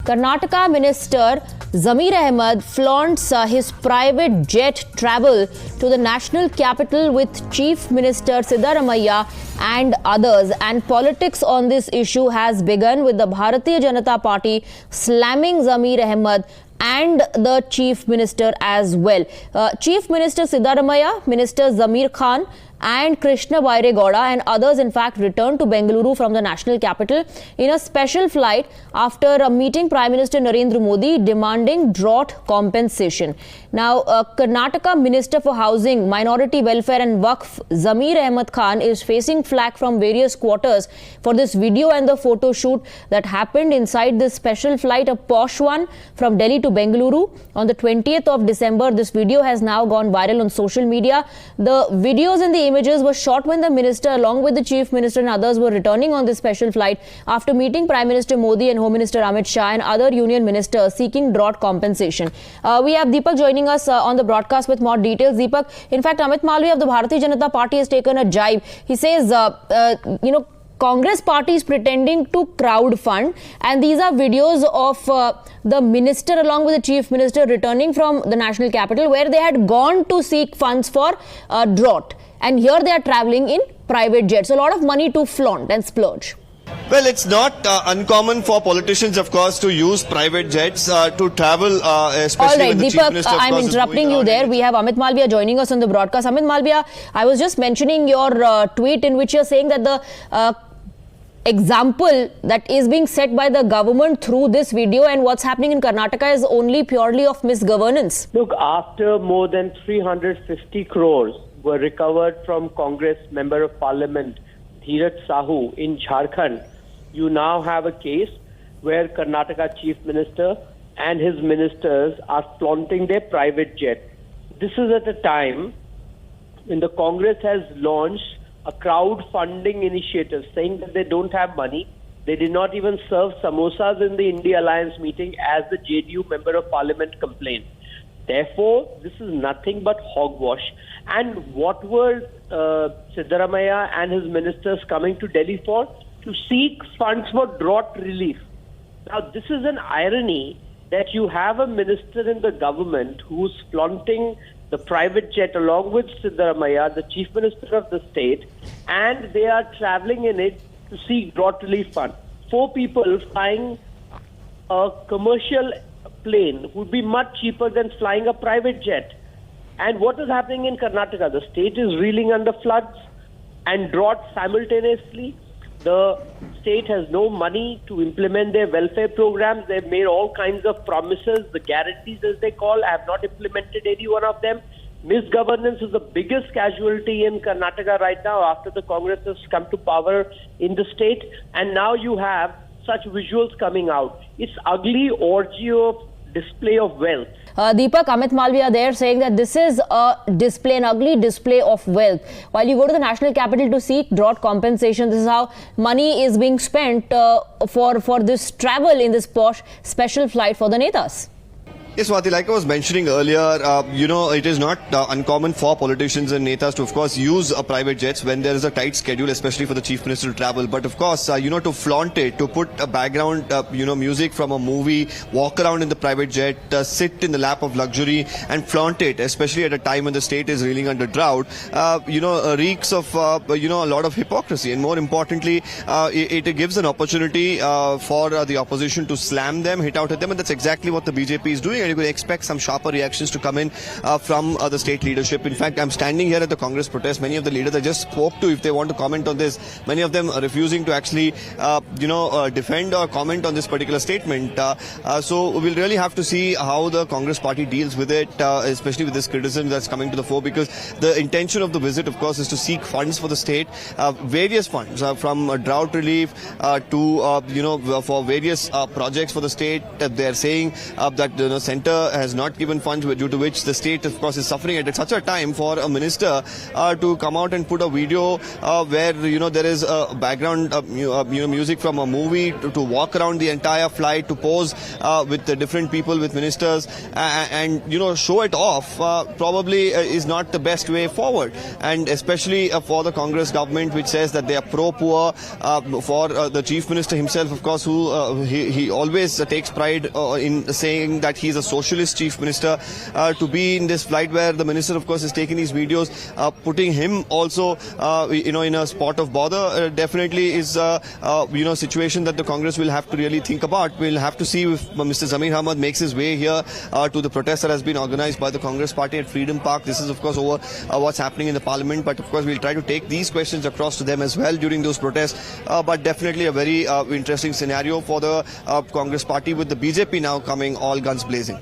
Karnataka Minister Zamir Ahmed flaunts his private jet travel to the national capital with Chief Minister Sidda and others. And politics on this issue has begun with the Bharatiya Janata Party slamming Zamir Ahmed and the Chief Minister as well. Chief Minister Sidda, Minister Zamir Khan and Krishna Bairegowda and others in fact returned to Bengaluru from the national capital in a special flight after meeting Prime Minister Narendra Modi demanding drought compensation. Now, Karnataka Minister for Housing, Minority Welfare and Waqf Zamir Ahmed Khan is facing flack from various quarters for this video and the photo shoot that happened inside this special flight, a posh one from Delhi to Bengaluru on the 20th of December. This video has now gone viral on social media. The videos and the images were shot when the minister along with the Chief Minister and others were returning on this special flight after meeting Prime Minister Modi and Home Minister Amit Shah and other union ministers seeking drought compensation. We have Deepak joining us on the broadcast with more details. Deepak, in fact, Amit Malviya of the Bharatiya Janata Party has taken a jibe. He says, Congress party is pretending to crowd fund, and these are videos of the minister along with the chief minister returning from the national capital where they had gone to seek funds for drought. And here they are travelling in private jets. A lot of money to flaunt and splurge. Well, it's not uncommon for politicians, of course, to use private jets to travel, especially when the Deepak, Chief Minister, of I'm course, interrupting you there. We have Amit Malviya joining us on the broadcast. Amit Malviya, I was just mentioning your tweet in which you're saying that the example that is being set by the government through this video and what's happening in Karnataka is only purely of misgovernance. Look, after more than 350 crores were recovered from Congress Member of Parliament Dheeraj Sahu in Jharkhand, you now have a case where Karnataka Chief Minister and his ministers are flaunting their private jet. This is at a time when the Congress has launched a crowdfunding initiative saying that they don't have money. They did not even serve samosas in the India Alliance meeting as the JDU Member of Parliament complained. Therefore, this is nothing but hogwash. And what were Siddaramaiah and his ministers coming to Delhi for? To seek funds for drought relief. Now, this is an irony that you have a minister in the government who's flaunting the private jet along with Siddaramaiah, the chief minister of the state, and they are traveling in it to seek drought relief fund. 4 people flying a commercial plane would be much cheaper than flying a private jet. And what is happening in Karnataka? The state is reeling under floods and drought simultaneously. The state has no money to implement their welfare programs. They've made all kinds of promises. The guarantees, as they call, have not implemented any one of them. Misgovernance is the biggest casualty in Karnataka right now after the Congress has come to power in the state. And now you have such visuals coming out. It's ugly orgy of display of wealth. Deepak, Amit Malviya there saying that this is a display, an ugly display of wealth. While you go to the national capital to seek drought compensation, this is how money is being spent for this travel in this posh special flight for the Netas. Yes, Swati, like I was mentioning earlier, it is not uncommon for politicians and netas to, of course, use private jets when there is a tight schedule, especially for the Chief Minister to travel. But, of course, to flaunt it, to put a background, music from a movie, walk around in the private jet, sit in the lap of luxury and flaunt it, especially at a time when the state is reeling under drought, reeks of, a lot of hypocrisy. And more importantly, it gives an opportunity for the opposition to slam them, hit out at them. And that's exactly what the BJP is doing. And you can expect some sharper reactions to come in from the state leadership. In fact, I'm standing here at the Congress protest. Many of the leaders I just spoke to, if they want to comment on this, many of them are refusing to actually, defend or comment on this particular statement. So we'll really have to see how the Congress party deals with it, especially with this criticism that's coming to the fore, because the intention of the visit, of course, is to seek funds for the state, various funds from drought relief to, for various projects for the state. They're saying that, center has not given funds, due to which the state, of course, is suffering at such a time for a minister to come out and put a video where there is a background music from a movie to walk around the entire flight, to pose with the different people, with ministers, and show it off probably is not the best way forward, and especially for the Congress government, which says that they are pro-poor, for the chief minister himself, of course, who he always takes pride in saying that he's a socialist chief minister, to be in this flight where the minister, of course, is taking these videos, putting him also in a spot of bother, definitely is a situation that the Congress will have to really think about. We'll have to see if Mr. Zamir Ahmad makes his way here to the protest that has been organized by the Congress party at Freedom Park. This is, of course, over what's happening in the parliament, but of course we'll try to take these questions across to them as well during those protests. But definitely a very interesting scenario for the Congress party, with the BJP now coming all guns blazing.